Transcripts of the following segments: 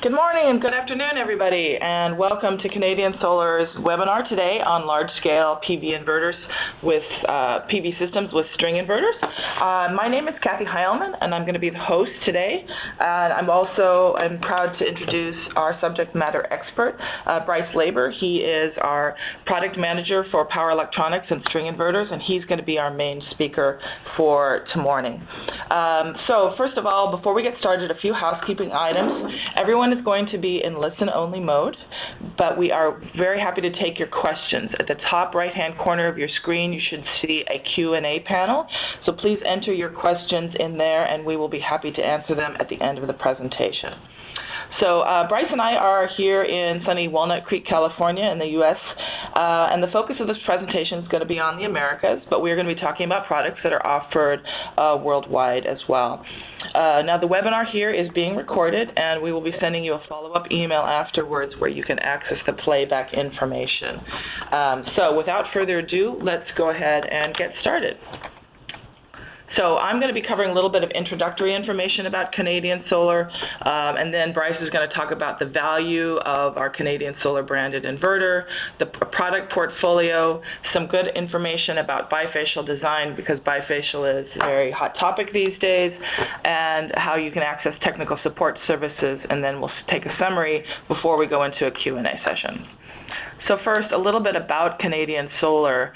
Good morning and good afternoon, everybody, and welcome to Canadian Solar's webinar today on large-scale PV inverters with PV systems with string inverters. My name is Kathy Heilmann, and I'm going to be the host today. And I'm proud to introduce our subject matter expert, Bryce. He is our product manager for power electronics and string inverters, and he's going to be our main speaker for tomorrow. So first of all, before we get started, a few housekeeping items. Everyone is going to be in listen-only mode, but we are very happy to take your questions. At the top right-hand corner of your screen, you should see a Q&A panel. So please enter your questions in there, and we will be happy to answer them at the end of the presentation. So Bryce and I are here in sunny Walnut Creek, California in the U.S., and the focus of this presentation is going to be on the Americas, but we're going to be talking about products that are offered worldwide as well. Now, the webinar here is being recorded, and we will be sending you a follow-up email afterwards where you can access the playback information. So without further ado, let's go ahead and get started. So I'm going to be covering a little bit of introductory information about Canadian Solar, and then Bryce is going to talk about the value of our Canadian Solar branded inverter, the product portfolio, some good information about bifacial design, because bifacial is a very hot topic these days, and how you can access technical support services, and then we'll take a summary before we go into a Q&A session. So first, a little bit about Canadian Solar.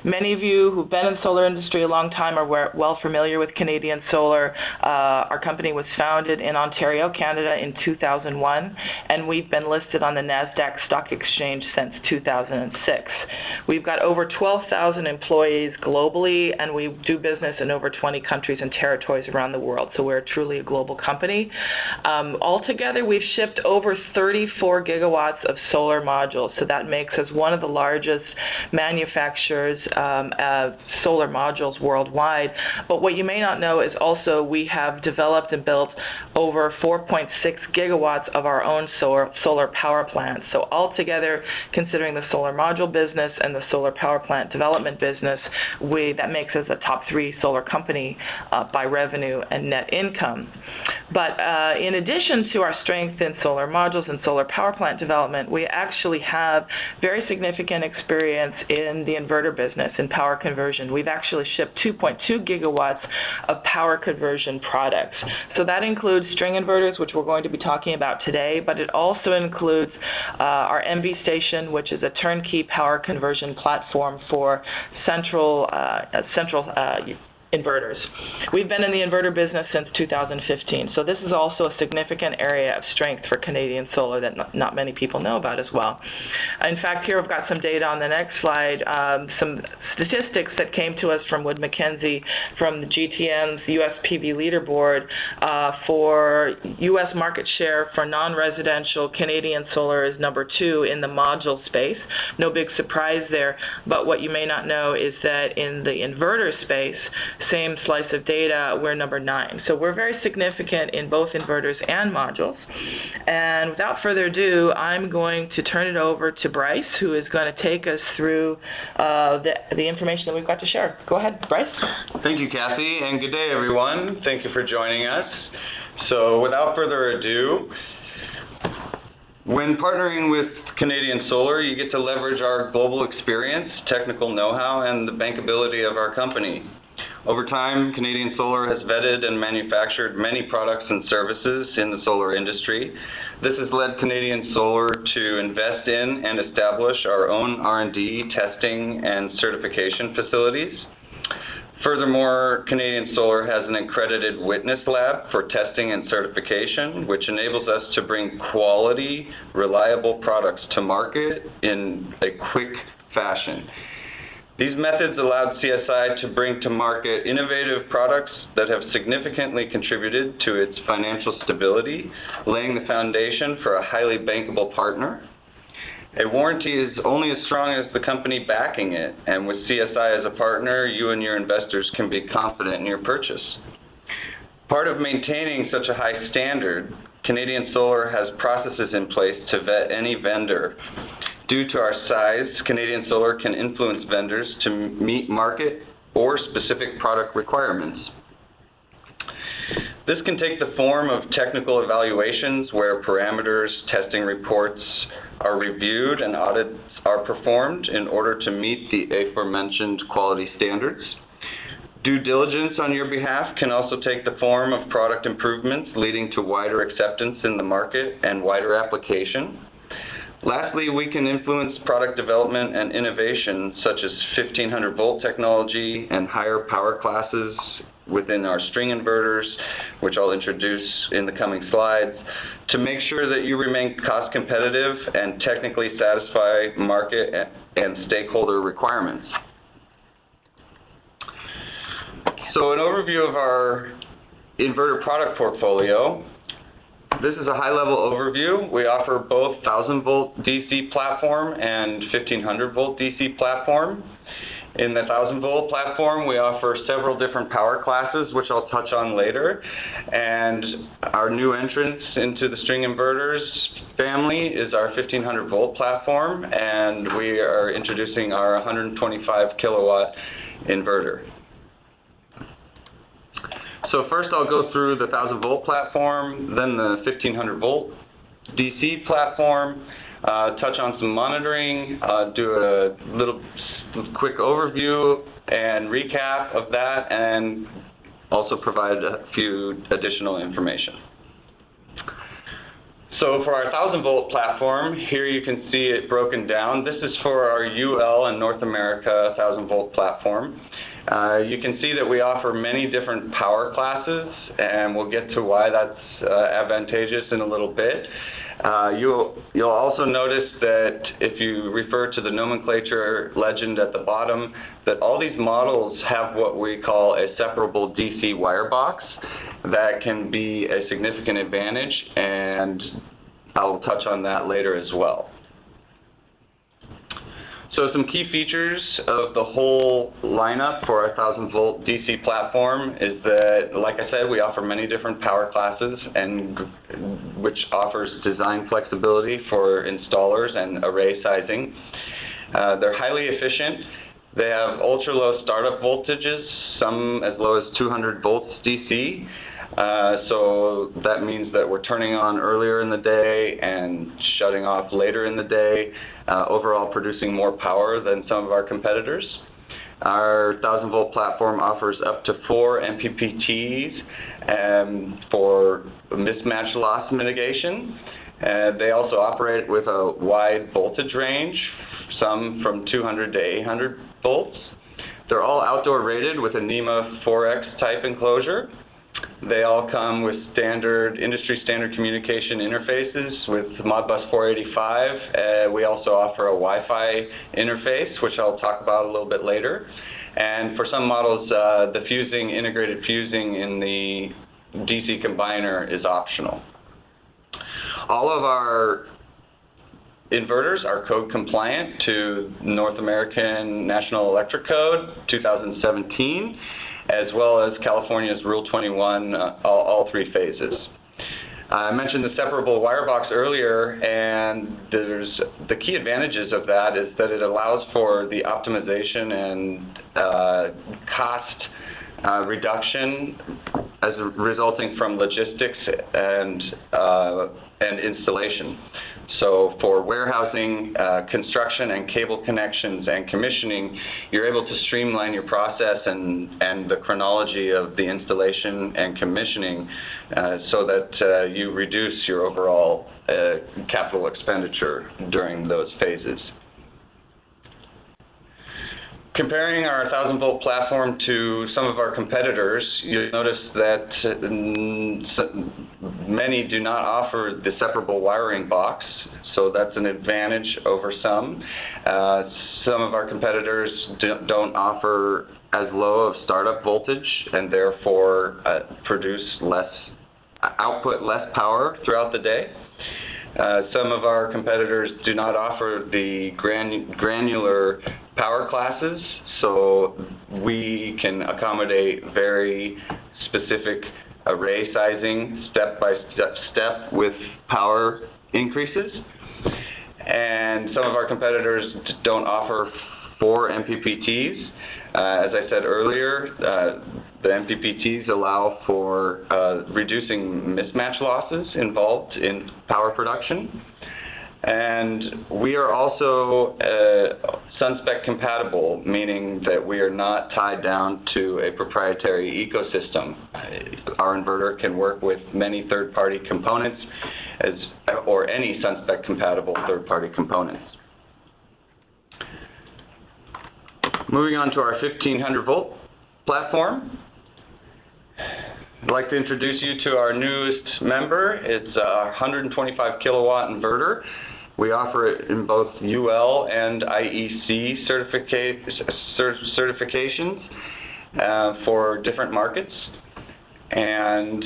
Many of you who've been in the solar industry a long time are well familiar with Canadian Solar. Our company was founded in Ontario, Canada in 2001, and we've been listed on the NASDAQ stock exchange since 2006. We've got over 12,000 employees globally, and we do business in over 20 countries and territories around the world, so we're truly a global company. Altogether, we've shipped over 34 gigawatts of solar modules. So that makes us one of the largest manufacturers of solar modules worldwide. But what you may not know is also we have developed and built over 4.6 gigawatts of our own solar power plants. So altogether, considering the solar module business and the solar power plant development business, that makes us a top 3 solar company by revenue and net income. But in addition to our strength in solar modules and solar power plant development, we actually have very significant experience in the inverter business, in power conversion. We've actually shipped 2.2 gigawatts of power conversion products. So that includes string inverters, which we're going to be talking about today, but it also includes our MV Station, which is a turnkey power conversion platform for central inverters. We've been in the inverter business since 2015, so this is also a significant area of strength for Canadian Solar that not many people know about as well. In fact, here I've got some data on the next slide, some statistics that came to us from Wood Mackenzie from the GTN's US PV leaderboard for US market share for non-residential. Canadian Solar is number 2 in the module space. No big surprise there, but what you may not know is that in the inverter space, same slice of data, we're number 9. So we're very significant in both inverters and modules. And without further ado, I'm going to turn it over to Bryce, who is going to take us through the information that we've got to share. Go ahead, Bryce. Thank you, Kathy, and good day, everyone. Thank you for joining us. So without further ado, when partnering with Canadian Solar, you get to leverage our global experience, technical know-how, and the bankability of our company. Over time, Canadian Solar has vetted and manufactured many products and services in the solar industry. This has led Canadian Solar to invest in and establish our own R&D, testing, and certification facilities. Furthermore, Canadian Solar has an accredited witness lab for testing and certification, which enables us to bring quality, reliable products to market in a quick fashion. These methods allowed CSI to bring to market innovative products that have significantly contributed to its financial stability, laying the foundation for a highly bankable partner. A warranty is only as strong as the company backing it, and with CSI as a partner, you and your investors can be confident in your purchase. Part of maintaining such a high standard, Canadian Solar has processes in place to vet any vendor. Due to our size, Canadian Solar can influence vendors to meet market or specific product requirements. This can take the form of technical evaluations where parameters, testing reports are reviewed and audits are performed in order to meet the aforementioned quality standards. Due diligence on your behalf can also take the form of product improvements leading to wider acceptance in the market and wider application. Lastly, we can influence product development and innovation such as 1500 volt technology and higher power classes within our string inverters, which I'll introduce in the coming slides, to make sure that you remain cost competitive and technically satisfy market and stakeholder requirements. So an overview of our inverter product portfolio. This is a high-level overview. We offer both 1000 volt DC platform and 1500 volt DC platform. In the 1000 volt platform, we offer several different power classes, which I'll touch on later. And our new entrance into the string inverters family is our 1500 volt platform, and we are introducing our 125 kilowatt inverter. So first I'll go through the 1000 volt platform, then the 1500 volt DC platform, touch on some monitoring, do a little quick overview and recap of that, and also provide a few additional information. So for our 1000 volt platform, here you can see it broken down. This is for our UL and North America 1000 volt platform. You can see that we offer many different power classes, and we'll get to why that's advantageous in a little bit. You'll also notice that if you refer to the nomenclature legend at the bottom, that all these models have what we call a separable DC wire box. That can be a significant advantage, and I'll touch on that later as well. So some key features of the whole lineup for our 1000 volt DC platform is that, like I said, we offer many different power classes, and which offers design flexibility for installers and array sizing. They're highly efficient. They have ultra-low startup voltages, some as low as 200 volts DC. So that means that we're turning on earlier in the day and shutting off later in the day, overall producing more power than some of our competitors. Our 1000 volt platform offers up to 4 MPPTs for mismatch loss mitigation. They also operate with a wide voltage range, some from 200 to 800 volts. They're all outdoor rated with a NEMA 4X type enclosure. They all come with industry standard communication interfaces with Modbus 485. We also offer a Wi-Fi interface, which I'll talk about a little bit later. And for some models, the integrated fusing in the DC combiner is optional. All of our inverters are code compliant to North American National Electric Code 2017. As well as California's Rule 21, all three phases. I mentioned the separable wire box earlier, and the key advantages of that is that it allows for the optimization and cost reduction as resulting from logistics and installation. So for warehousing, construction, and cable connections and commissioning, you're able to streamline your process and the chronology of the installation and commissioning so that you reduce your overall capital expenditure during those phases. Comparing our 1000 volt platform to some of our competitors, you'll notice that many do not offer the separable wiring box, so that's an advantage over some. Some of our competitors don't offer as low of startup voltage and therefore output less power throughout the day. Some of our competitors do not offer the granular power classes, so we can accommodate very specific array sizing step by step with power increases. And some of our competitors don't offer 4 MPPTs. As I said earlier, the MPPTs allow for reducing mismatch losses involved in power production. And we are also SunSpec compatible, meaning that we are not tied down to a proprietary ecosystem. Our inverter can work with many third-party components or any SunSpec compatible third-party components. Moving on to our 1500 volt platform. I'd like to introduce you to our newest member. It's a 125 kilowatt inverter. We offer it in both UL and IEC certifications for different markets. And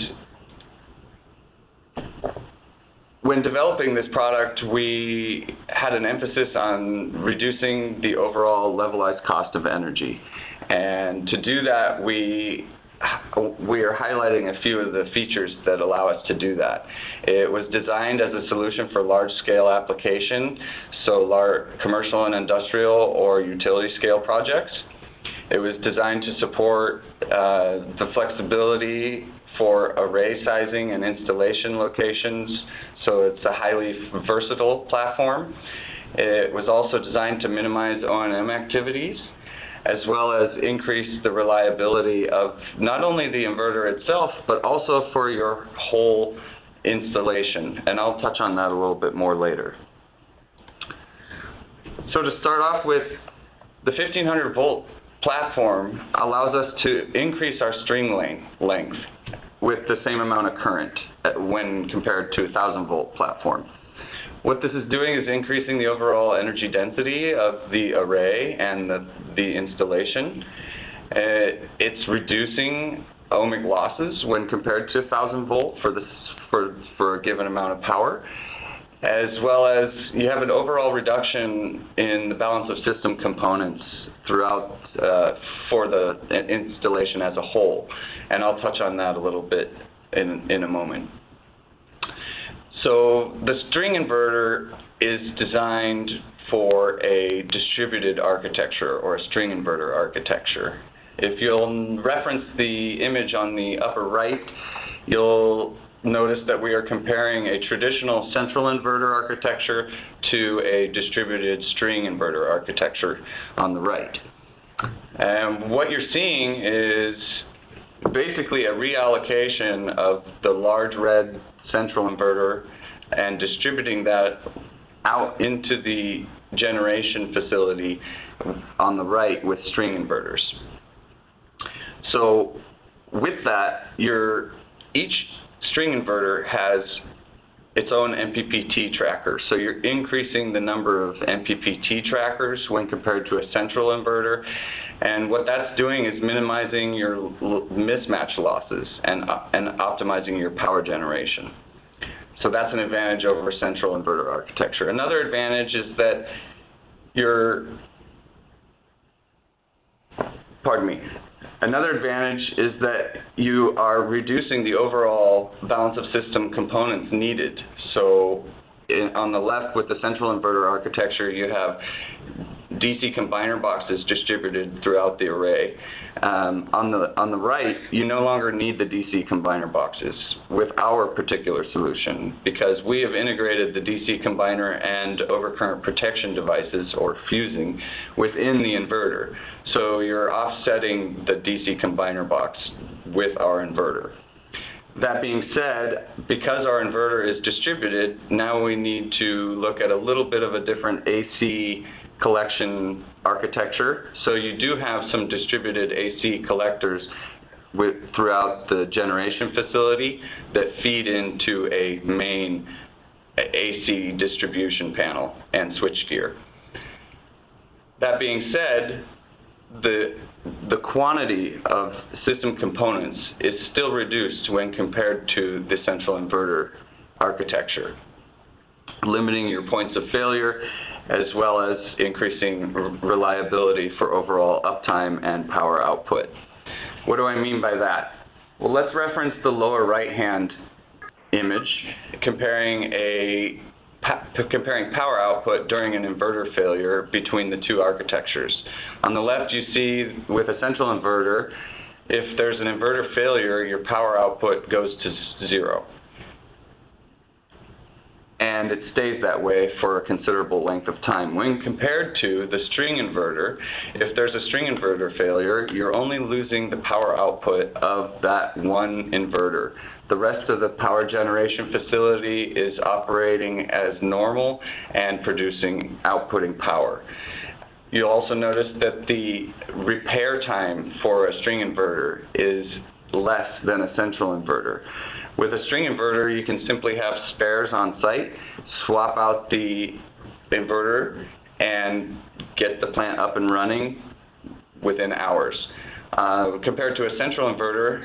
when developing this product, we had an emphasis on reducing the overall levelized cost of energy. And to do that, we are highlighting a few of the features that allow us to do that. It was designed as a solution for large-scale application, so large commercial and industrial or utility-scale projects. It was designed to support the flexibility for array sizing and installation locations, so it's a highly versatile platform. It was also designed to minimize O&M activities, as well as increase the reliability of not only the inverter itself, but also for your whole installation. And I'll touch on that a little bit more later. So to start off with, the 1500 volt platform allows us to increase our string length with the same amount of current when compared to a 1000 volt platform. What this is doing is increasing the overall energy density of the array and the installation. It's reducing ohmic losses when compared to 1000 volt for a given amount of power, as well as you have an overall reduction in the balance of system components throughout for the installation as a whole. And I'll touch on that a little bit in a moment. So the string inverter is designed for a distributed architecture or a string inverter architecture. If you'll reference the image on the upper right, you'll notice that we are comparing a traditional central inverter architecture to a distributed string inverter architecture on the right. And what you're seeing is basically a reallocation of the large red central inverter and distributing that out into the generation facility on the right with string inverters. So with that, each string inverter has its own MPPT tracker. So you're increasing the number of MPPT trackers when compared to a central inverter. And what that's doing is minimizing your mismatch losses and optimizing your power generation. So that's an advantage over central inverter architecture. Another advantage is that Another advantage is that you are reducing the overall balance of system components needed. So on the left with the central inverter architecture, you have DC combiner boxes distributed throughout the array. On the right, you no longer need the DC combiner boxes with our particular solution, because we have integrated the DC combiner and overcurrent protection devices, or fusing, within the inverter. So you're offsetting the DC combiner box with our inverter. That being said, because our inverter is distributed, now we need to look at a little bit of a different AC collection architecture. So you do have some distributed AC collectors throughout the generation facility that feed into a main AC distribution panel and switchgear. That being said, the quantity of system components is still reduced when compared to the central inverter architecture, limiting your points of failure as well as increasing reliability for overall uptime and power output. What do I mean by that? Well, let's reference the lower right-hand image comparing a comparing power output during an inverter failure between the two architectures. On the left, you see with a central inverter, if there's an inverter failure, your power output goes to 0. And it stays that way for a considerable length of time. When compared to the string inverter, if there's a string inverter failure, you're only losing the power output of that one inverter. The rest of the power generation facility is operating as normal and outputting power. You'll also notice that the repair time for a string inverter is less than a central inverter. With a string inverter, you can simply have spares on site, swap out the inverter, and get the plant up and running within hours. Compared to a central inverter,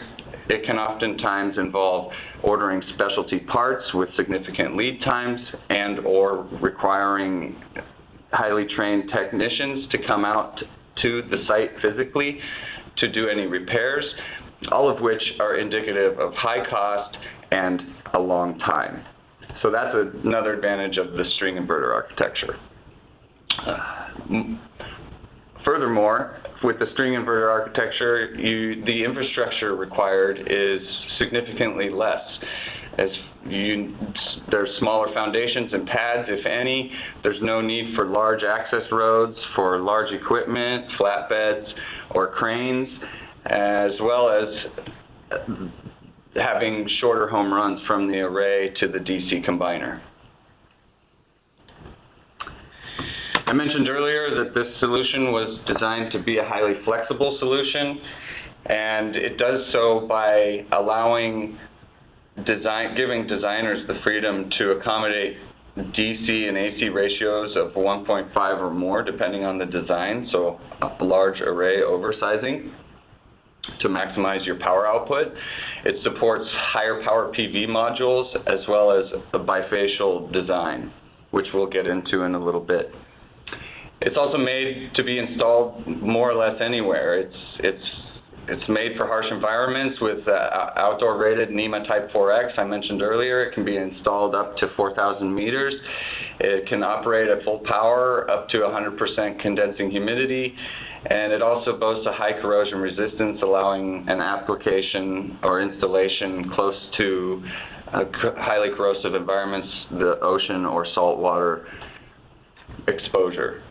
it can oftentimes involve ordering specialty parts with significant lead times and/or requiring highly trained technicians to come out to the site physically to do any repairs, all of which are indicative of high cost and a long time. So that's another advantage of the string inverter architecture. Furthermore, with the string inverter architecture, the infrastructure required is significantly less. There's smaller foundations and pads, if any. There's no need for large access roads for large equipment, flatbeds, or cranes, as well as having shorter home runs from the array to the DC combiner. I mentioned earlier that this solution was designed to be a highly flexible solution, and it does so by giving designers the freedom to accommodate DC and AC ratios of 1.5 or more depending on the design, so a large array oversizing to maximize your power output. It supports higher power PV modules as well as a bifacial design, which we'll get into in a little bit. It's also made to be installed more or less anywhere. It's made for harsh environments with outdoor rated NEMA Type 4X I mentioned earlier. It can be installed up to 4,000 meters. It can operate at full power up to 100% condensing humidity, and it also boasts a high corrosion resistance, allowing an application or installation close to highly corrosive environments, the ocean or saltwater exposure.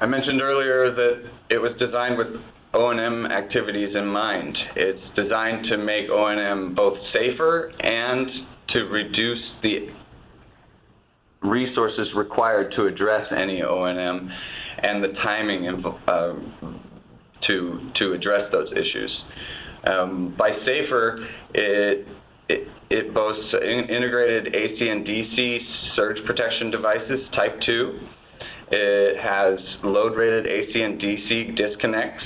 I mentioned earlier that it was designed with O&M activities in mind. It's designed to make O&M both safer and to reduce the resources required to address any O&M and the timing to address those issues. By safer, it boasts integrated AC and DC surge protection devices Type 2. It has load-rated AC and DC disconnects,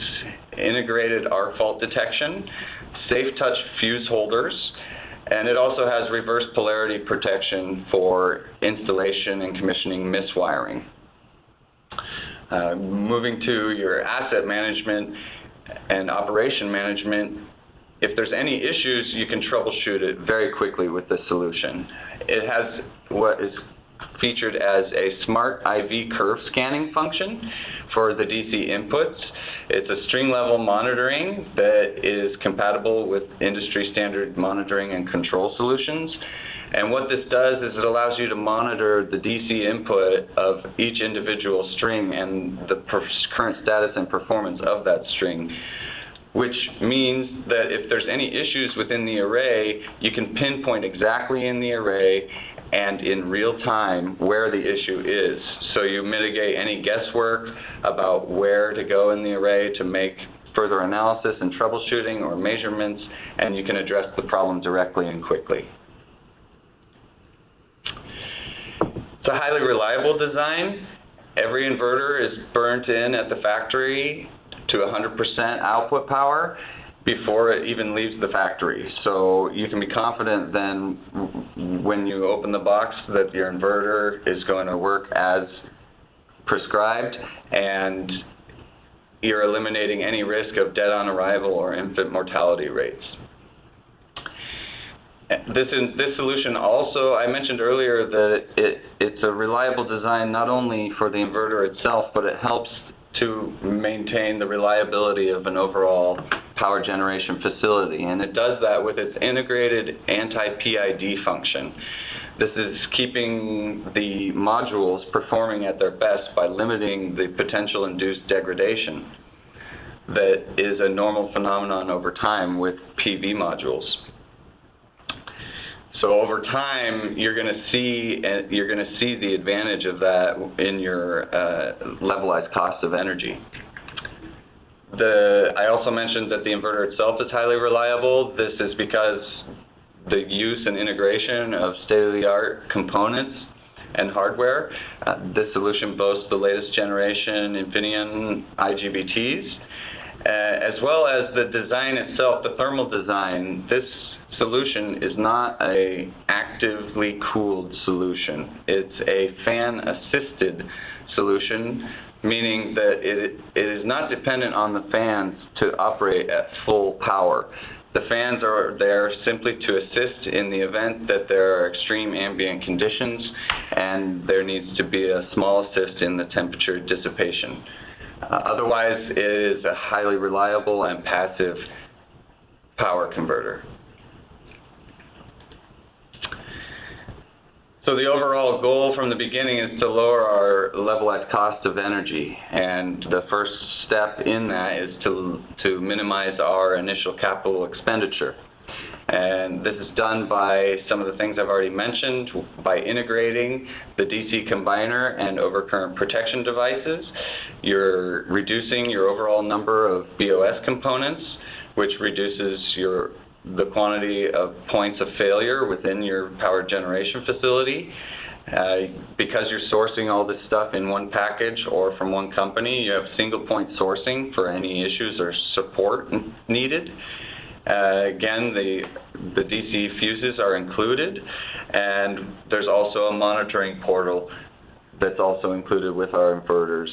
integrated arc fault detection, safe touch fuse holders, and it also has reverse polarity protection for installation and commissioning miswiring. Moving to your asset management and operation management, if there's any issues, you can troubleshoot it very quickly with this solution. It has what is featured as a smart IV curve scanning function for the DC inputs. It's a string level monitoring that is compatible with industry standard monitoring and control solutions. And what this does is it allows you to monitor the DC input of each individual string and the current status and performance of that string, which means that if there's any issues within the array, you can pinpoint exactly in the array and in real time where the issue is. So you mitigate any guesswork about where to go in the array to make further analysis and troubleshooting or measurements, and you can address the problem directly and quickly. It's a highly reliable design. Every inverter is burnt in at the factory to 100% output power before it even leaves the factory. So you can be confident then when you open the box that your inverter is going to work as prescribed, and you're eliminating any risk of dead on arrival or infant mortality rates. This solution also, I mentioned earlier that it's a reliable design not only for the inverter itself, but it helps to maintain the reliability of an overall power generation facility. And it does that with its integrated anti-PID function. This is keeping the modules performing at their best by limiting the potential induced degradation that is a normal phenomenon over time with PV modules. So over time, you're going to see the advantage of that in your levelized cost of energy. I also mentioned that the inverter itself is highly reliable. This is because the use and integration of state-of-the-art components and hardware. This solution boasts the latest generation Infineon IGBTs, as well as the design itself, the thermal design. This solution is not an actively cooled solution. It's a fan-assisted solution, meaning that it is not dependent on the fans to operate at full power. The fans are there simply to assist in the event that there are extreme ambient conditions and there needs to be a small assist in the temperature dissipation. Otherwise, it is a highly reliable and passive power converter. So the overall goal from the beginning is to lower our levelized cost of energy, and the first step in that is to minimize our initial capital expenditure. And this is done by some of the things I've already mentioned, by integrating the DC combiner and overcurrent protection devices. You're reducing your overall number of BOS components, which reduces the quantity of points of failure within your power generation facility. Because you're sourcing all this stuff in one package or from one company, you have single point sourcing for any issues or support needed. Again, the DC fuses are included, and there's also a monitoring portal that's also included with our inverters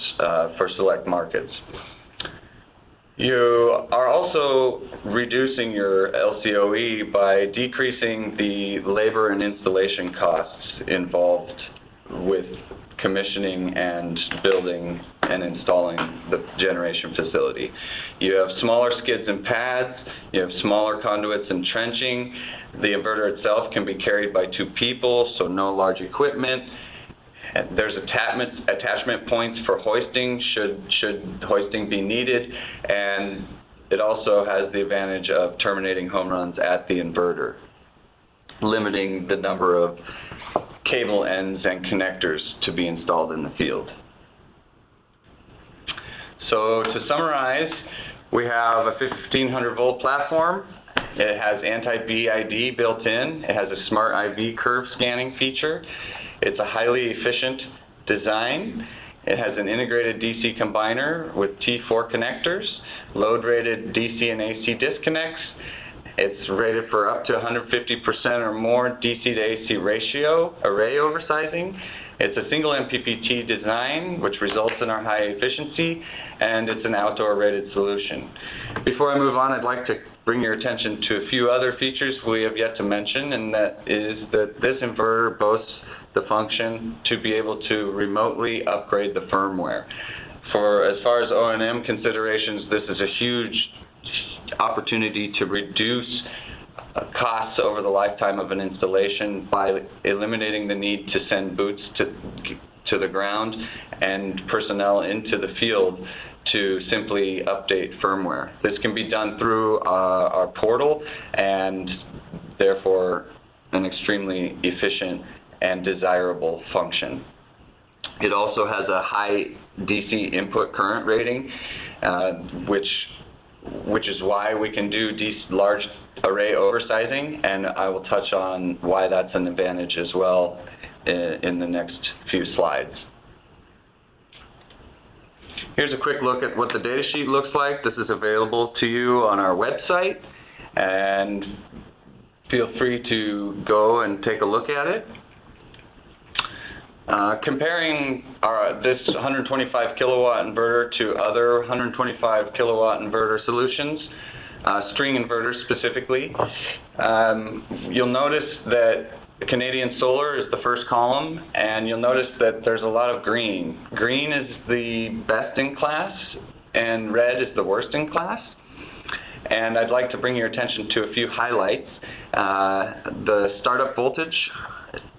for select markets. You are also reducing your LCOE by decreasing the labor and installation costs involved with commissioning and building and installing the generation facility. You have smaller skids and pads, you have smaller conduits and trenching. The inverter itself can be carried by 2 people, so no large equipment. There's attachment points for hoisting, should hoisting be needed, and it also has the advantage of terminating home runs at the inverter, limiting the number of cable ends and connectors to be installed in the field. So to summarize, we have a 1500 volt platform. It has anti-BID built in. It has a smart IV curve scanning feature. It's a highly efficient design. It has an integrated DC combiner with T4 connectors, load-rated DC and AC disconnects. It's rated for up to 150% or more DC to AC ratio array oversizing. It's a single MPPT design, which results in our high efficiency, and it's an outdoor rated solution. Before I move on, I'd like to bring your attention to a few other features we have yet to mention, and that is that this inverter boasts the function to be able to remotely upgrade the firmware. As far as O&M considerations, this is a huge opportunity to reduce costs over the lifetime of an installation by eliminating the need to send boots to the ground and personnel into the field to simply update firmware. This can be done through our portal, and therefore an extremely efficient and desirable function. It also has a high DC input current rating, which is why we can do large array oversizing, and I will touch on why that's an advantage as well in the next few slides. Here's a quick look at what the datasheet looks like. This is available to you on our website, and feel free to go and take a look at it. Comparing this 125 kilowatt inverter to other 125 kilowatt inverter solutions, string inverters specifically. You'll notice that Canadian Solar is the first column, and you'll notice that there's a lot of green. Green is the best in class, and red is the worst in class. And I'd like to bring your attention to a few highlights. The startup voltage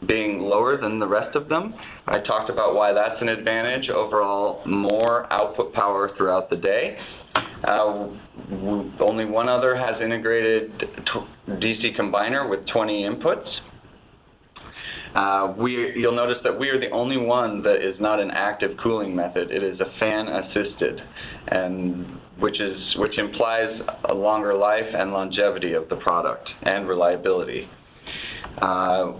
being lower than the rest of them. I talked about why that's an advantage. Overall, more output power throughout the day. Only one other has integrated DC combiner with 20 inputs. You'll notice that we are the only one that is not an active cooling method. It is a fan assisted, and which implies a longer life and longevity of the product and reliability.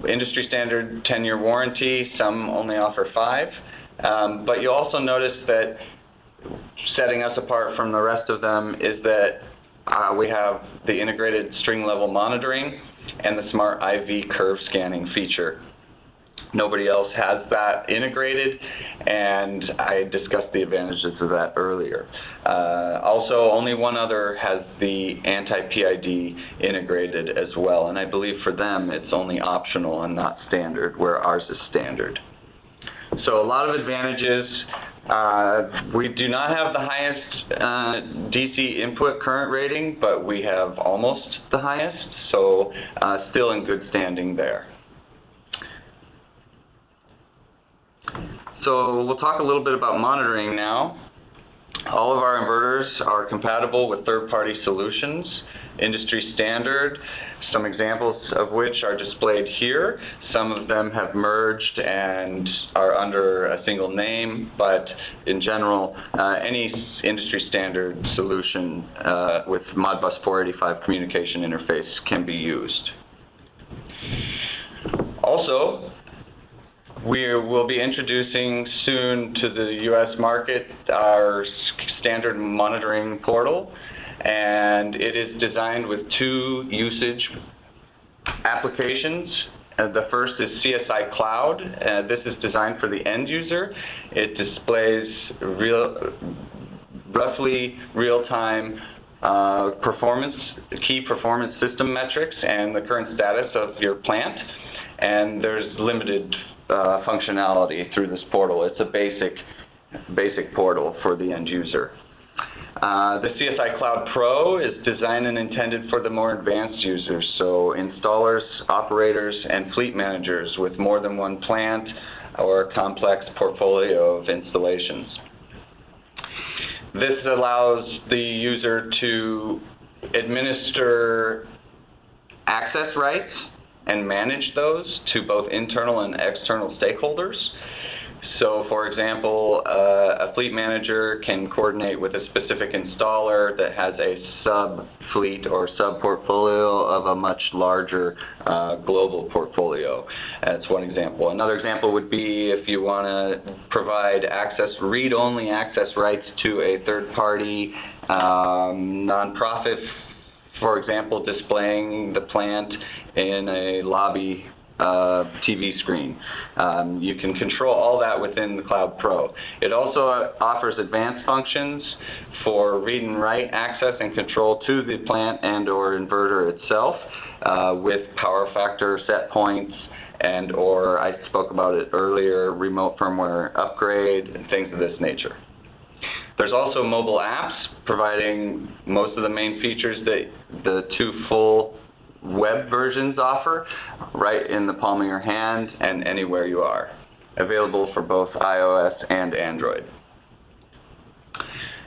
Industry standard 10-year warranty, some only offer 5. But you'll also notice that setting us apart from the rest of them is that we have the integrated string level monitoring and the smart IV curve scanning feature. Nobody else has that integrated, and I discussed the advantages of that earlier. Also, only one other has the anti-PID integrated as well, and I believe for them it's only optional and not standard, where ours is standard. So a lot of advantages. We do not have the highest DC input current rating, but we have almost the highest, so still in good standing there. So we'll talk a little bit about monitoring now. All of our inverters are compatible with third-party solutions, industry standard, some examples of which are displayed here. Some of them have merged and are under a single name, but in general, any industry standard solution with Modbus 485 communication interface can be used. Also, we will be introducing soon to the U.S. market our standard monitoring portal, and it is designed with 2 usage applications. The first is CSI Cloud. This is designed for the end user. It displays roughly real-time key performance system metrics and the current status of your plant, and there's limited functionality through this portal. It's a basic portal for the end user. The CSI CloudPRO is designed and intended for the more advanced users, so installers, operators, and fleet managers with more than one plant or a complex portfolio of installations. This allows the user to administer access rights and manage those to both internal and external stakeholders. So, for example, a fleet manager can coordinate with a specific installer that has a sub-fleet or sub-portfolio of a much larger global portfolio. That's one example. Another example would be if you want to provide read-only access rights to a third-party nonprofit, for example, displaying the plant in a lobby TV screen. You can control all that within the CloudPRO. It also offers advanced functions for read and write access and control to the plant and or inverter itself with power factor set points and or, I spoke about it earlier, remote firmware upgrade and things of this nature. There's also mobile apps providing most of the main features that the 2 full web versions offer, right in the palm of your hand and anywhere you are. Available for both iOS and Android.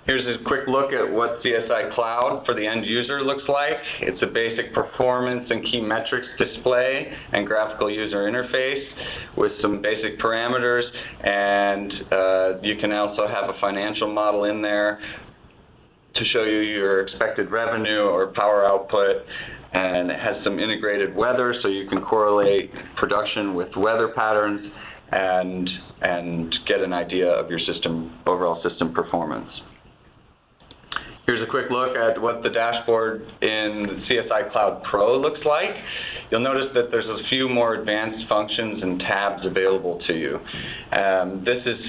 Here's a quick look at what CSI Cloud for the end user looks like. It's a basic performance and key metrics display and graphical user interface with some basic parameters, and you can also have a financial model in there to show you your expected revenue or power output, and it has some integrated weather so you can correlate production with weather patterns and get an idea of your overall system performance. Here's a quick look at what the dashboard in CSI CloudPRO looks like. You'll notice that there's a few more advanced functions and tabs available to you. This is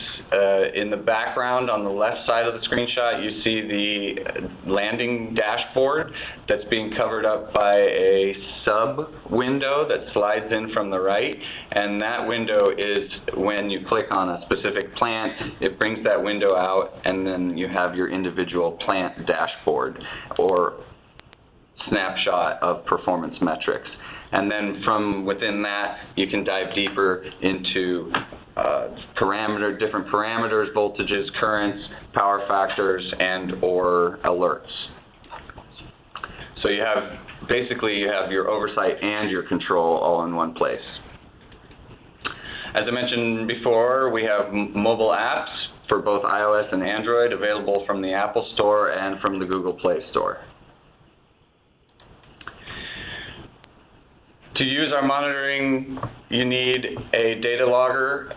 in the background on the left side of the screenshot. You see the landing dashboard that's being covered up by a sub window that slides in from the right, and that window is when you click on a specific plant, it brings that window out, and then you have your individual plant dashboard or snapshot of performance metrics. And then from within that, you can dive deeper into different parameters, voltages, currents, power factors, and or alerts. So you have, basically you have your oversight and your control all in one place. As I mentioned before, we have mobile apps for both iOS and Android available from the Apple Store and from the Google Play Store. To use our monitoring, you need a data logger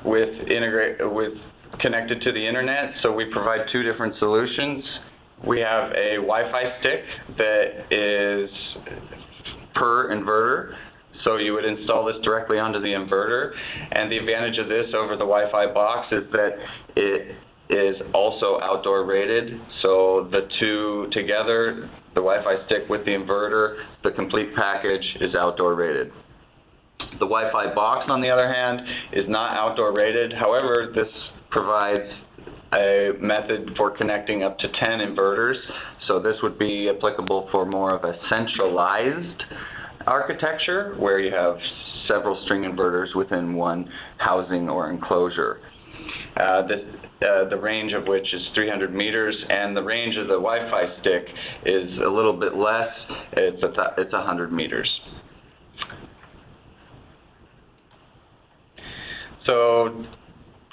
connected to the internet, so we provide two different solutions. We have a Wi-Fi stick that is per inverter, so you would install this directly onto the inverter, and the advantage of this over the Wi-Fi box is that it is also outdoor rated, so the two together, the Wi-Fi stick with the inverter, the complete package is outdoor rated. The Wi-Fi box, on the other hand, is not outdoor rated. However, this provides a method for connecting up to 10 inverters, so this would be applicable for more of a centralized architecture where you have several string inverters within one housing or enclosure. The range of which is 300 meters, and the range of the Wi-Fi stick is a little bit less. It's 100 meters. So,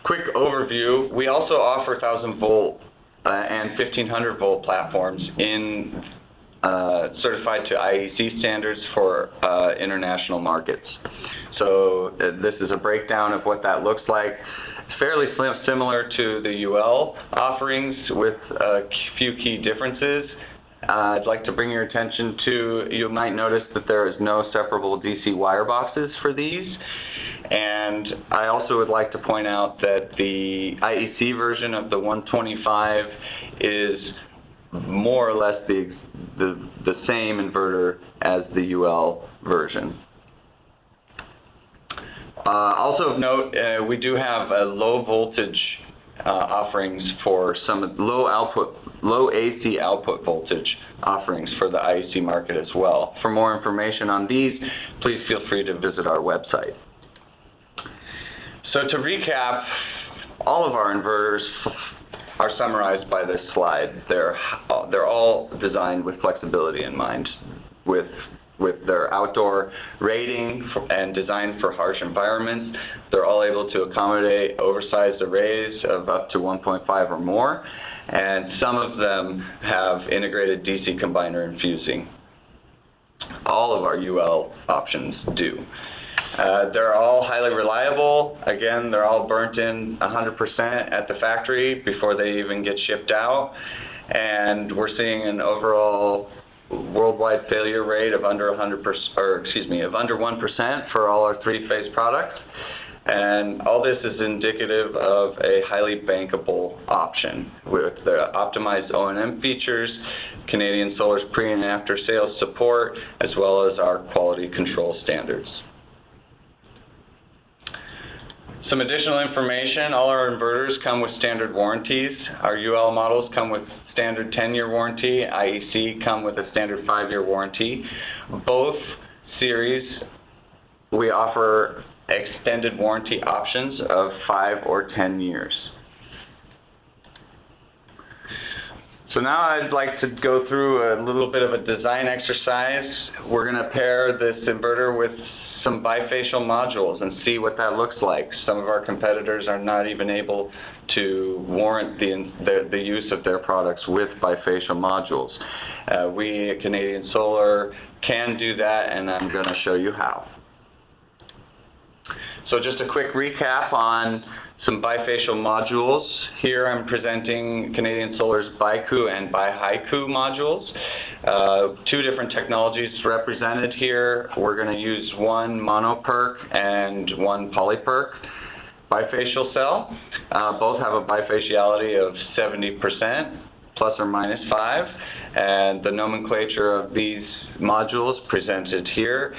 quick overview. We also offer 1,000 volt and 1,500 volt platforms in certified to IEC standards for international markets. So this is a breakdown of what that looks like. It's fairly similar to the UL offerings with a few key differences. I'd like to bring your attention to, you might notice that there is no separable DC wire boxes for these. And I also would like to point out that the IEC version of the 125 is more or less the same inverter as the UL version. Also of note, we do have low voltage offerings for some low AC output voltage offerings for the IEC market as well. For more information on these, please feel free to visit our website. So to recap, all of our inverters are summarized by this slide. They're all designed with flexibility in mind, with their outdoor rating and designed for harsh environments. They're all able to accommodate oversized arrays of up to 1.5 or more, and some of them have integrated DC combiner and fusing. All of our UL options do. They're all highly reliable. Again, they're all burnt in 100% at the factory before they even get shipped out, and we're seeing an overall worldwide failure rate of under 1%, of under 1% for all our three-phase products. And all this is indicative of a highly bankable option with the optimized O&M features, Canadian Solar's pre- and after-sales support, as well as our quality control standards. Some additional information: all our inverters come with standard warranties. Our UL models come with standard 10-year warranty. IEC come with a standard 5-year warranty. Both series, we offer extended warranty options of 5 or 10 years. So now I'd like to go through a little bit of a design exercise. We're going to pair this inverter with some bifacial modules and see what that looks like. Some of our competitors are not even able to warrant the use of their products with bifacial modules. We at Canadian Solar can do that, and I'm going to show you how. So just a quick recap on Some bifacial modules. Here I'm presenting Canadian Solar's BiCoo and BiHiCoo modules. Two different technologies represented here. We're going to use one mono-PERC and one poly-PERC bifacial cell. Both have a bifaciality of 70%, plus or minus 5, and the nomenclature of these modules presented here.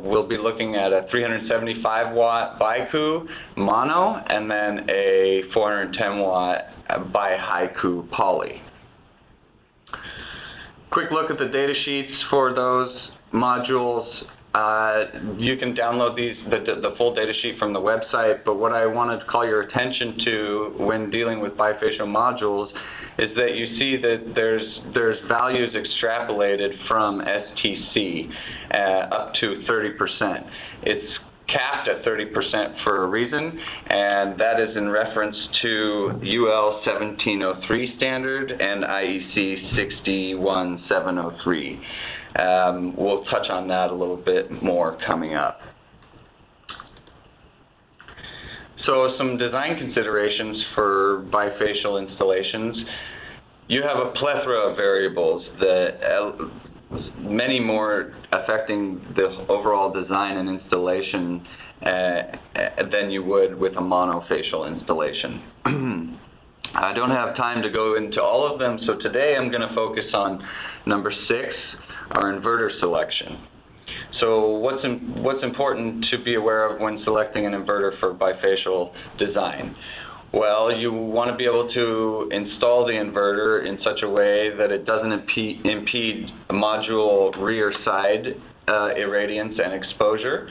We'll be looking at a 375 watt BiCoo mono and then a 410 watt BiHiCoo poly. Quick look at the data sheets for those modules. You can download the full data sheet from the website, but what I wanted to call your attention to when dealing with bifacial modules is that you see that there's values extrapolated from STC up to 30%. It's capped at 30% for a reason, and that is in reference to UL 1703 standard and IEC 61703. We'll touch on that a little bit more coming up. So some design considerations for bifacial installations. You have a plethora of variables, many more affecting the overall design and installation than you would with a monofacial installation. I don't have time to go into all of them, so today I'm going to focus on number 6, our inverter selection. So what's important to be aware of when selecting an inverter for bifacial design? Well, you want to be able to install the inverter in such a way that it doesn't impede module rear side irradiance and exposure,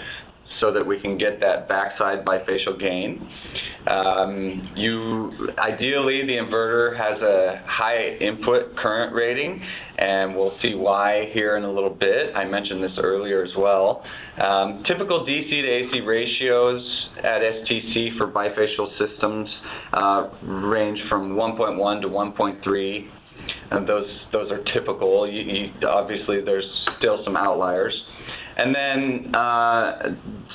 so that we can get that backside bifacial gain. Ideally, the inverter has a high input current rating, and we'll see why here in a little bit. I mentioned this earlier as well. Typical DC to AC ratios at STC for bifacial systems range from 1.1 to 1.3. And those are typical. Obviously, there's still some outliers. And then,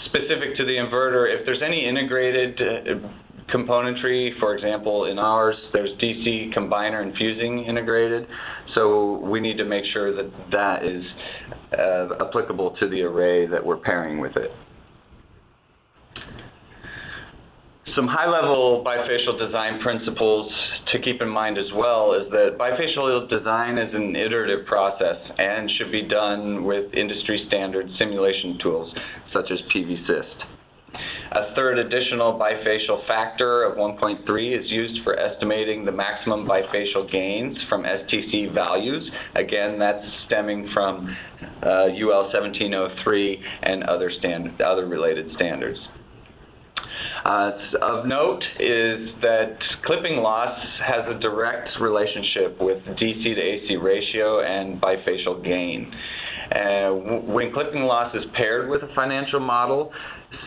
specific to the inverter, if there's any integrated componentry, for example, in ours, there's DC combiner and fusing integrated, so we need to make sure that that is applicable to the array that we're pairing with it. Some high-level bifacial design principles to keep in mind as well is that bifacial design is an iterative process and should be done with industry-standard simulation tools such as PVsyst. A third additional bifacial factor of 1.3 is used for estimating the maximum bifacial gains from STC values. Again, that's stemming from UL 1703 and other related standards. Of note is that clipping loss has a direct relationship with DC to AC ratio and bifacial gain. When clipping loss is paired with a financial model,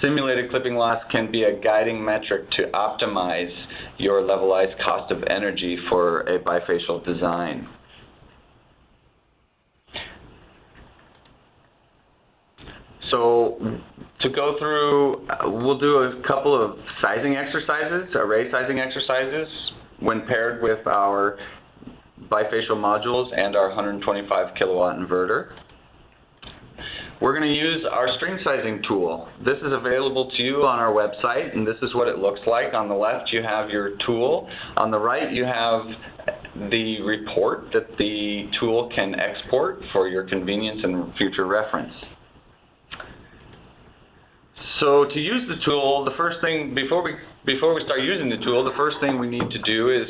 simulated clipping loss can be a guiding metric to optimize your levelized cost of energy for a bifacial design. So to go through, we'll do a couple of sizing exercises, array sizing exercises, when paired with our bifacial modules and our 125 kilowatt inverter. We're going to use our string sizing tool. This is available to you on our website, and this is what it looks like. On the left, you have your tool. On the right, you have the report that the tool can export for your convenience and future reference. So to use the tool, the first thing, before we start using the tool, the first thing we need to do is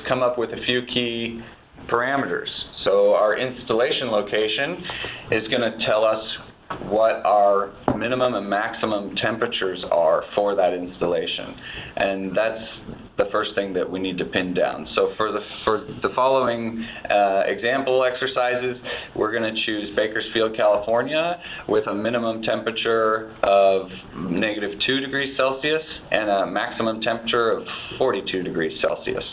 come up with a few key parameters. So our installation location is going to tell us what our minimum and maximum temperatures are for that installation. And that's the first thing that we need to pin down. So for the following example exercises, we're going to choose Bakersfield, California, with a minimum temperature of -2 degrees Celsius and a maximum temperature of 42 degrees Celsius.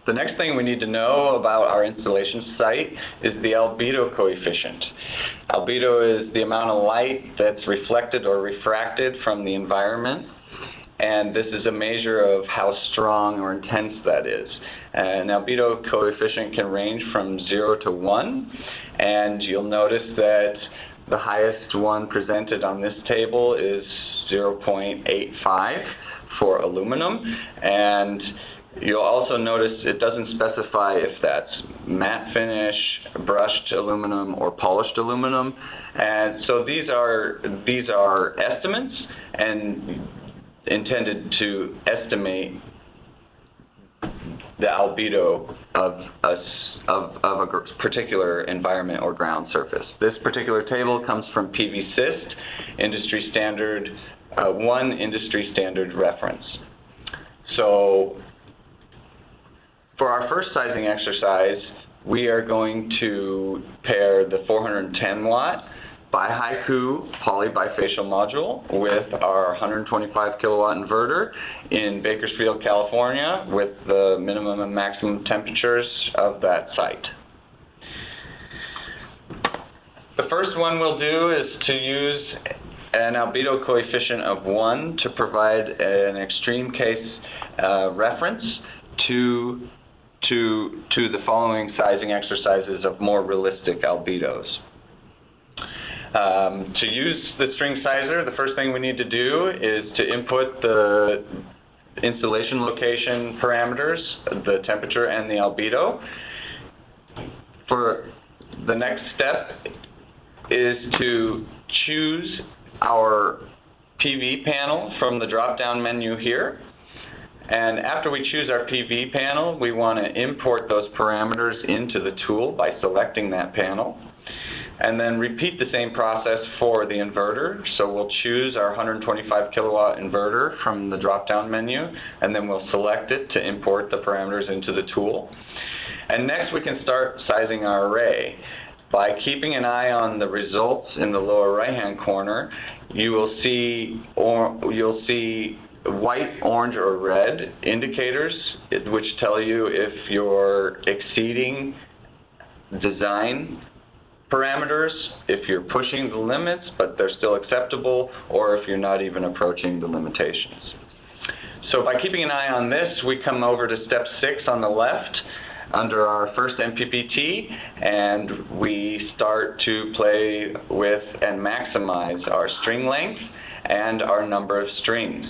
The next thing we need to know about our installation site is the albedo coefficient. Albedo is the amount of light that's reflected or refracted from the environment. and this is a measure of how strong or intense that is. An albedo coefficient can range from 0 to 1, and you'll notice that the highest one presented on this table is 0.85 for aluminum, and you'll also notice it doesn't specify if that's matte finish, brushed aluminum, or polished aluminum. And so these are estimates and intended to estimate the albedo of a particular environment or ground surface. This particular table comes from PVSYST, industry standard, one industry standard reference. So for our first sizing exercise, we are going to pair the 410 watt Bi-Haiku poly-bifacial module with our 125 kilowatt inverter in Bakersfield, California, with the minimum and maximum temperatures of that site. The first one we'll do is to use an albedo coefficient of 1 to provide an extreme case reference to the following sizing exercises of more realistic albedos. To use the string sizer, the first thing we need to do is to input the installation location parameters, the temperature and the albedo. For the next step is to choose our PV panel from the drop-down menu here. And after we choose our PV panel, we want to import those parameters into the tool by selecting that panel. And then repeat the same process for the inverter. So we'll choose our 125 kilowatt inverter from the drop-down menu, and then we'll select it to import the parameters into the tool. And next we can start sizing our array. By keeping an eye on the results in the lower right-hand corner, you'll see white, orange, or red indicators which tell you if you're exceeding design parameters, if you're pushing the limits but they're still acceptable, or if you're not even approaching the limitations. So by keeping an eye on this, we come over to step 6 on the left under our first MPPT, and we start to play with and maximize our string length and our number of strings.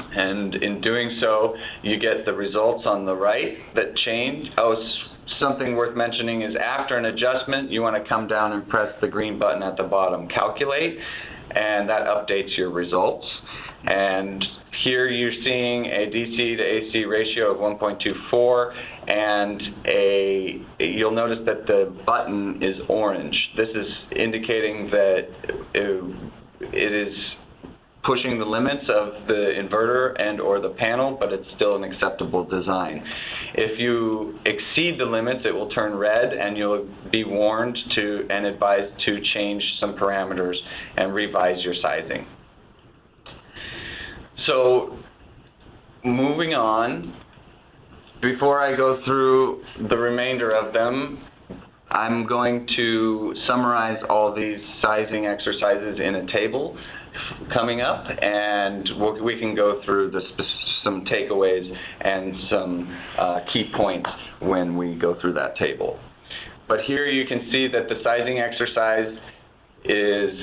And in doing so, you get the results on the right that change. Something worth mentioning is after an adjustment, you want to come down and press the green button at the bottom, Calculate, and that updates your results. And here you're seeing a DC to AC ratio of 1.24, and you'll notice that the button is orange. This is indicating that it is pushing the limits of the inverter and or the panel, but it's still an acceptable design. If you exceed the limits, it will turn red, and you'll be warned and advised to change some parameters and revise your sizing. So moving on, before I go through the remainder of them, I'm going to summarize all these sizing exercises in a table coming up, and we can go through some takeaways and some key points when we go through that table. But here you can see that the sizing exercise is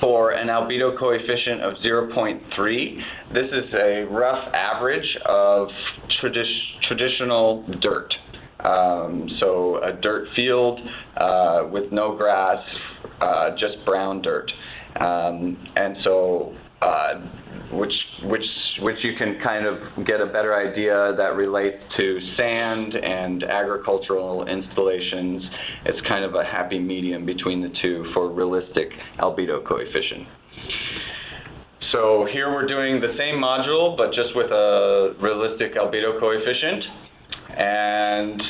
for an albedo coefficient of 0.3. This is a rough average of traditional dirt. So a dirt field with no grass, just brown dirt, and so which you can kind of get a better idea that relates to sand and agricultural installations. It's kind of a happy medium between the two for realistic albedo coefficient. So here we're doing the same module, but just with a realistic albedo coefficient. And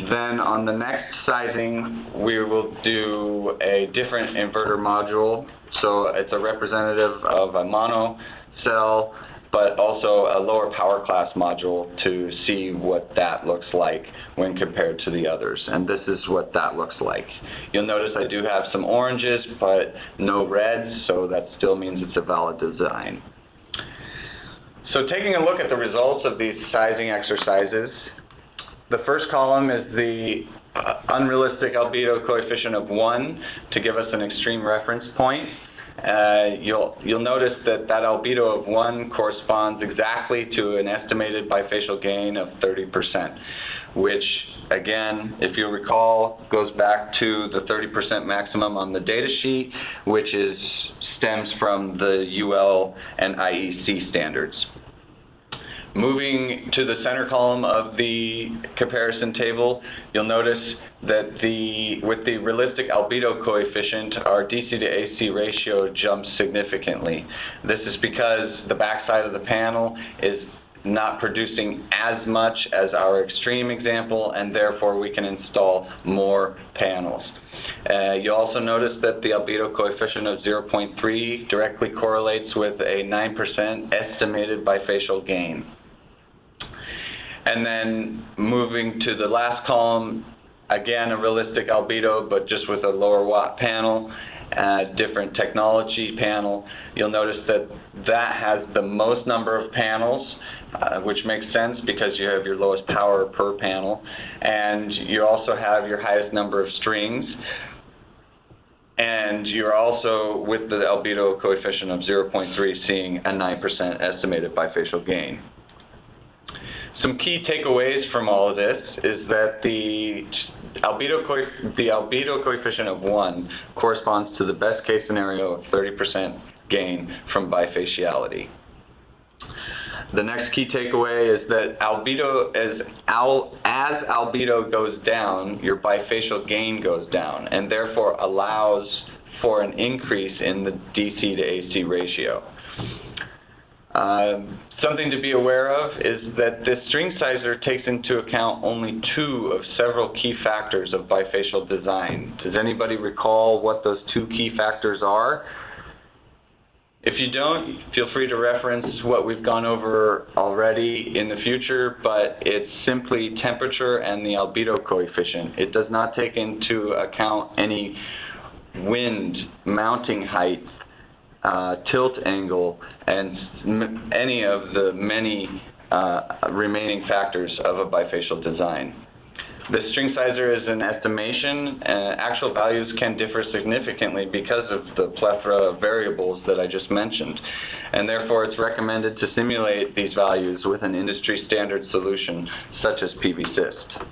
then on the next sizing, we will do a different inverter module. So it's a representative of a mono cell but also a lower power class module to see what that looks like when compared to the others. And this is what that looks like. You'll notice I do have some oranges, but no reds, so that still means it's a valid design. So taking a look at the results of these sizing exercises, the first column is the unrealistic albedo coefficient of 1 to give us an extreme reference point. You'll notice that that albedo of 1 corresponds exactly to an estimated bifacial gain of 30%, which, again, if you recall, goes back to the 30% maximum on the data sheet, which stems from the UL and IEC standards. Moving to the center column of the comparison table, you'll notice that with the realistic albedo coefficient, our DC to AC ratio jumps significantly. This is because the backside of the panel is not producing as much as our extreme example, and therefore we can install more panels. You'll also notice that the albedo coefficient of 0.3 directly correlates with a 9% estimated bifacial gain. And then moving to the last column, again a realistic albedo, but just with a lower watt panel, different technology panel. You'll notice that that has the most number of panels, which makes sense because you have your lowest power per panel, and you also have your highest number of strings. And you're also, with the albedo coefficient of 0.3, seeing a 9% estimated bifacial gain. Some key takeaways from all of this is that the albedo coefficient of 1 corresponds to the best case scenario of 30% gain from bifaciality. The next key takeaway is that as albedo goes down, your bifacial gain goes down, and therefore allows for an increase in the DC to AC ratio. Something to be aware of is that this string sizer takes into account only 2 of several key factors of bifacial design. Does anybody recall what those 2 key factors are? If you don't, feel free to reference what we've gone over already in the future, but it's simply temperature and the albedo coefficient. It does not take into account any wind, mounting height, tilt angle, and any of the many remaining factors of a bifacial design. The string sizer is an estimation, and actual values can differ significantly because of the plethora of variables that I just mentioned, and therefore it's recommended to simulate these values with an industry standard solution such as PVsyst.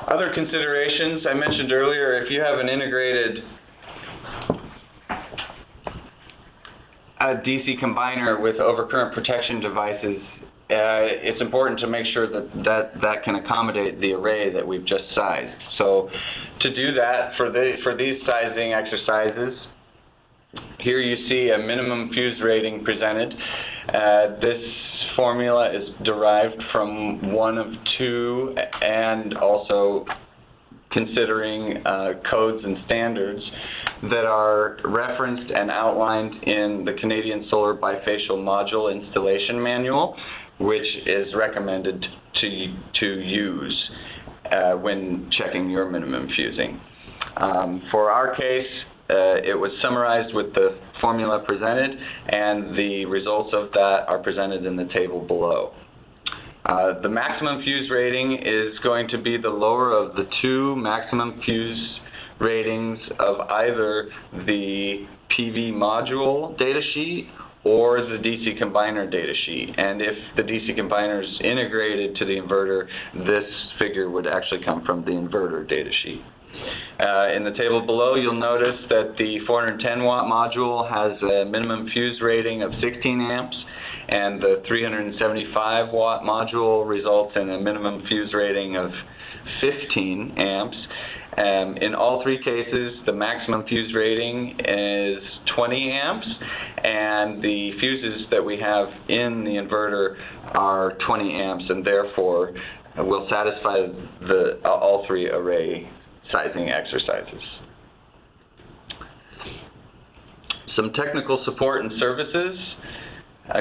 Other considerations I mentioned earlier: if you have an integrated DC combiner with overcurrent protection devices, it's important to make sure that can accommodate the array that we've just sized. So to do that, for these sizing exercises, here you see a minimum fuse rating presented. This formula is derived from one of 2 and also considering codes and standards that are referenced and outlined in the Canadian Solar Bifacial Module Installation Manual, which is recommended to use when checking your minimum fusing. For our case, it was summarized with the formula presented, and the results of that are presented in the table below. The maximum fuse rating is going to be the lower of the 2 maximum fuse ratings of either the PV module datasheet or the DC combiner datasheet. And if the DC combiner is integrated to the inverter, this figure would actually come from the inverter datasheet. In the table below, you'll notice that the 410 watt module has a minimum fuse rating of 16 amps, and the 375 watt module results in a minimum fuse rating of 15 amps. In all 3 cases, the maximum fuse rating is 20 amps, and the fuses that we have in the inverter are 20 amps, and therefore will satisfy all 3 array sizing exercises. Some technical support and services.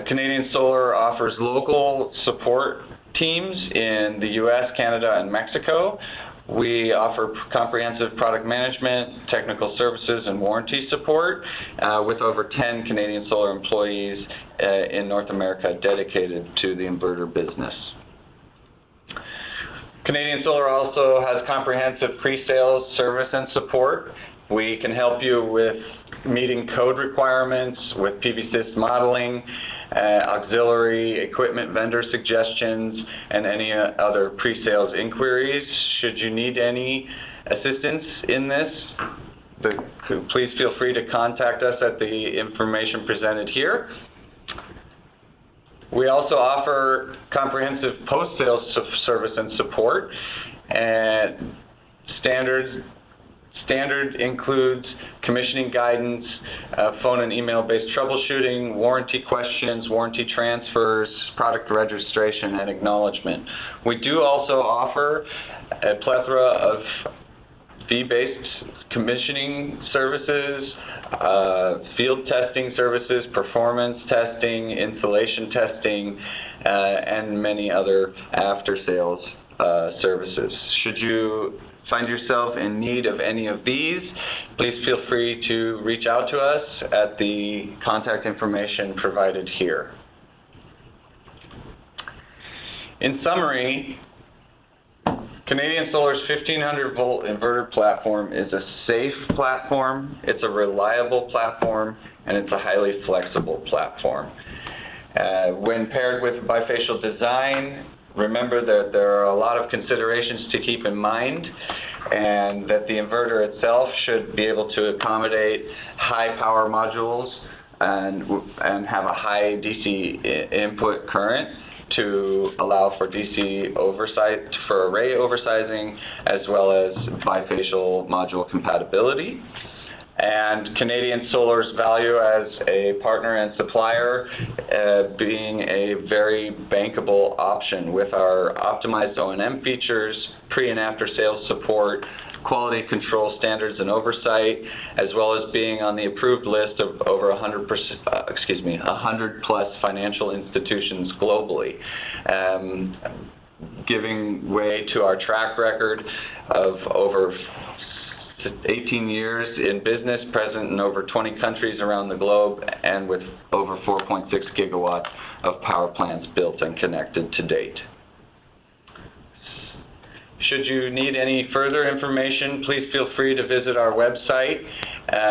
Canadian Solar offers local support teams in the US, Canada, and Mexico. We offer comprehensive product management, technical services, and warranty support with over 10 Canadian Solar employees in North America dedicated to the inverter business. Canadian Solar also has comprehensive pre-sales service and support. We can help you with meeting code requirements, with PV-Sys modeling, auxiliary equipment vendor suggestions, and any other pre-sales inquiries. Should you need any assistance in this, please feel free to contact us at the information presented here. We also offer comprehensive post-sales service and support, and Standard includes commissioning guidance, phone and email-based troubleshooting, warranty questions, warranty transfers, product registration, and acknowledgement. We do also offer a plethora of fee-based commissioning services, field testing services, performance testing, installation testing, and many other after-sales services. Should you find yourself in need of any of these, please feel free to reach out to us at the contact information provided here. In summary, Canadian Solar's 1500-volt inverter platform is a safe platform, it's a reliable platform, and it's a highly flexible platform. When paired with bifacial design, remember that there are a lot of considerations to keep in mind, and that the inverter itself should be able to accommodate high power modules and have a high DC input current to allow for DC oversight, for array oversizing, as well as bifacial module compatibility. And Canadian Solar's value as a partner and supplier being a very bankable option with our optimized O&M features, pre- and after-sales support, quality control standards and oversight, as well as being on the approved list of over 100 plus financial institutions globally, giving way to our track record of over 18 years in business, present in over 20 countries around the globe, and with over 4.6 gigawatts of power plants built and connected to date. Should you need any further information, please feel free to visit our website,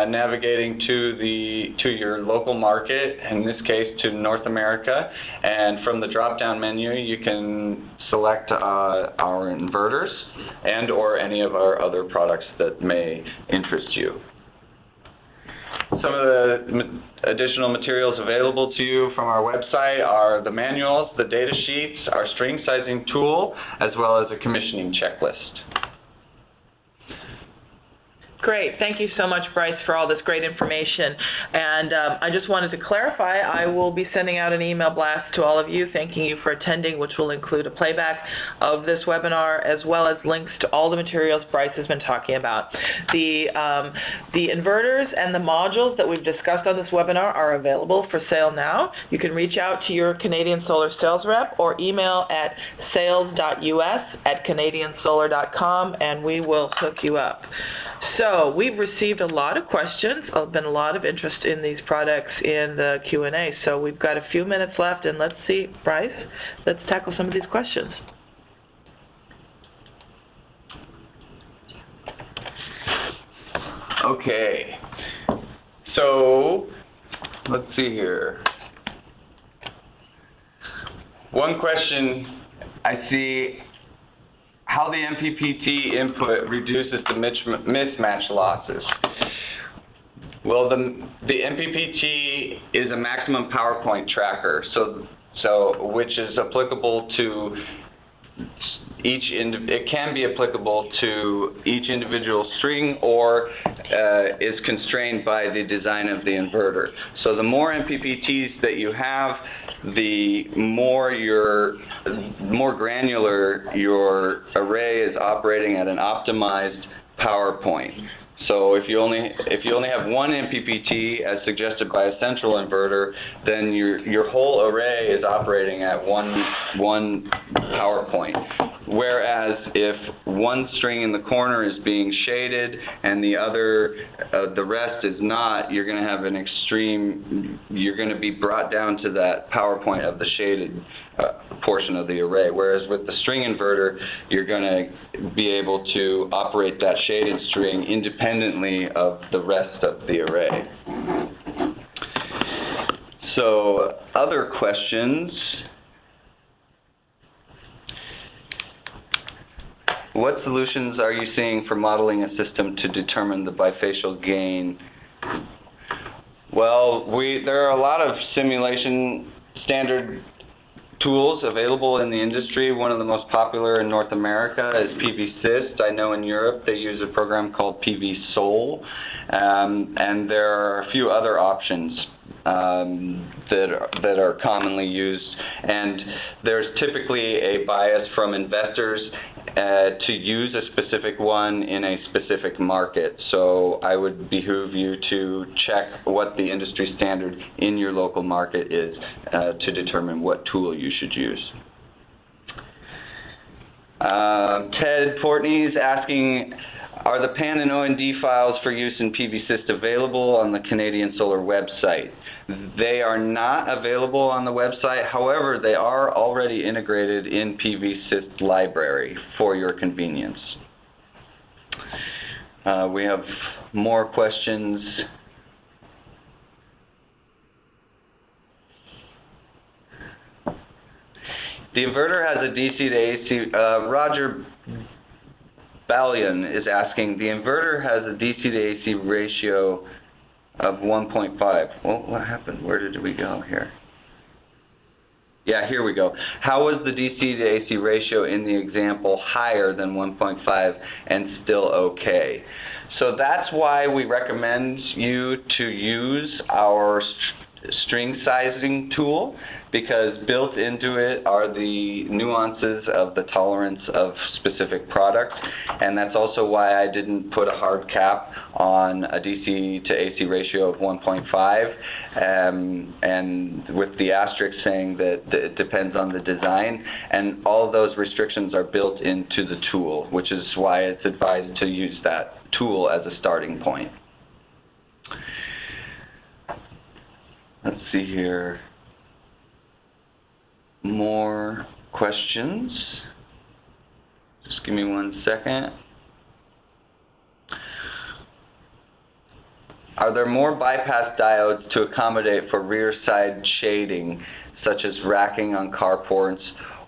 navigating to your local market, in this case to North America, and from the drop-down menu you can select our inverters and or any of our other products that may interest you. Some of the additional materials available to you from our website are the manuals, the data sheets, our string sizing tool, as well as a commissioning checklist. Great. Thank you so much, Bryce, for all this great information. And I just wanted to clarify, I will be sending out an email blast to all of you thanking you for attending, which will include a playback of this webinar, as well as links to all the materials Bryce has been talking about. The inverters and the modules that we've discussed on this webinar are available for sale now. You can reach out to your Canadian Solar sales rep or email at sales.us@canadiansolar.com, and we will hook you up. So we've received a lot of questions. There's been a lot of interest in these products in the Q&A. So we've got a few minutes left, and let's see, Bryce, let's tackle some of these questions. Okay, so let's see here. One question I see: how the MPPT input reduces the mismatch losses. Well, the MPPT is a maximum power point tracker, so which is applicable to it can be applicable to each individual string, or is constrained by the design of the inverter. So the more MPPTs that you have, the more granular your array is operating at an optimized power point. So if you only have one MPPT as suggested by a central inverter, then your whole array is operating at one power point. Whereas if one string in the corner is being shaded and the rest is not, you're going to have an extreme. You're going to be brought down to that power point of the shaded portion of the array. Whereas with the string inverter, you're going to be able to operate that shaded string independently of the rest of the array. So, other questions? What solutions are you seeing for modeling a system to determine the bifacial gain? Well, there are a lot of simulation standard tools available in the industry. One of the most popular in North America is PVSys. I know in Europe they use a program called PVSol, and there are a few other options that are commonly used. And there's typically a bias from investors to use a specific one in a specific market. So I would behoove you to check what the industry standard in your local market is to determine what tool you should use. Ted Portney is asking, are the PAN and OND files for use in PVSys available on the Canadian Solar website? They are not available on the website. However, they are already integrated in PVSys library for your convenience. We have more questions. The inverter has a DC to AC. Roger Ballion is asking, the inverter has a DC to AC ratio of 1.5. Well, what happened? Where did we go here? Yeah, here we go. How was the DC to AC ratio in the example higher than 1.5 and still okay? So that's why we recommend you to use our string sizing tool, because built into it are the nuances of the tolerance of specific products, and that's also why I didn't put a hard cap on a DC to AC ratio of 1.5, and with the asterisk saying that it depends on the design, and all of those restrictions are built into the tool, which is why it's advised to use that tool as a starting point. Let's see here. More questions. Just give me 1 second. Are there more bypass diodes to accommodate for rear side shading, such as racking on carports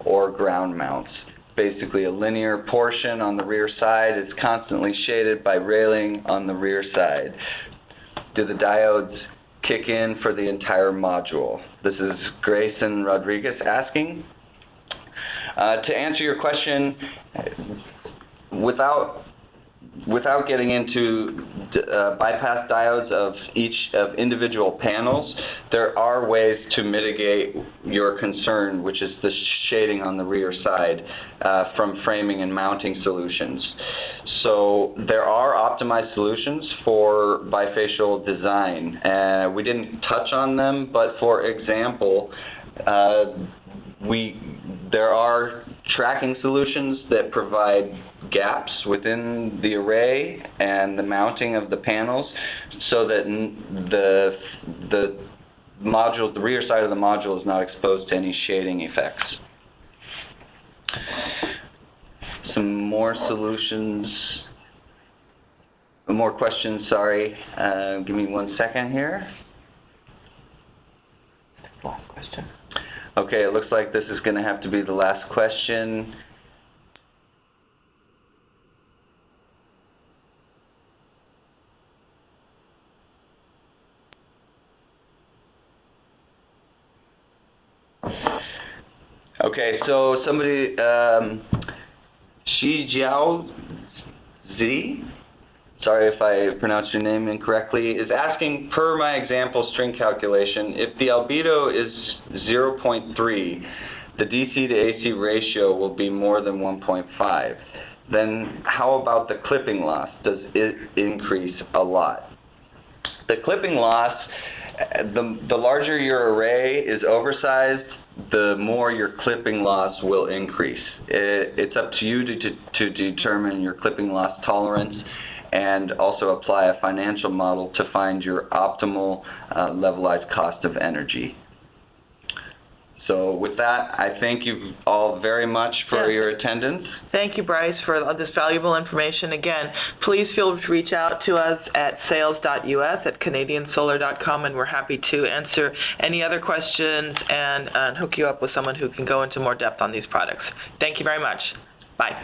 or ground mounts? Basically, a linear portion on the rear side is constantly shaded by railing on the rear side. Do the diodes kick in for the entire module? This is Grayson Rodriguez asking. To answer your question, without getting into bypass diodes of individual panels, there are ways to mitigate your concern, which is the shading on the rear side, from framing and mounting solutions. So there are optimized solutions for bifacial design. We didn't touch on them, but for example, there are tracking solutions that provide gaps within the array and the mounting of the panels, so that the rear side of the module is not exposed to any shading effects. Some more solutions, more questions, sorry. Give me 1 second here. Last question. Okay, it looks like this is going to have to be the last question. Okay, so somebody, Shi Jiao Z, sorry if I pronounced your name incorrectly, is asking, per my example string calculation, if the albedo is 0.3, the DC to AC ratio will be more than 1.5. then how about the clipping loss? Does it increase a lot? The clipping loss, the larger your array is oversized, the more your clipping loss will increase. It's up to you to determine your clipping loss tolerance and also apply a financial model to find your optimal levelized cost of energy. So with that, I thank you all very much for your attendance. Thank you, Bryce, for this valuable information. Again, please feel free to reach out to us at sales.us@canadiansolar.com, and we're happy to answer any other questions and hook you up with someone who can go into more depth on these products. Thank you very much. Bye.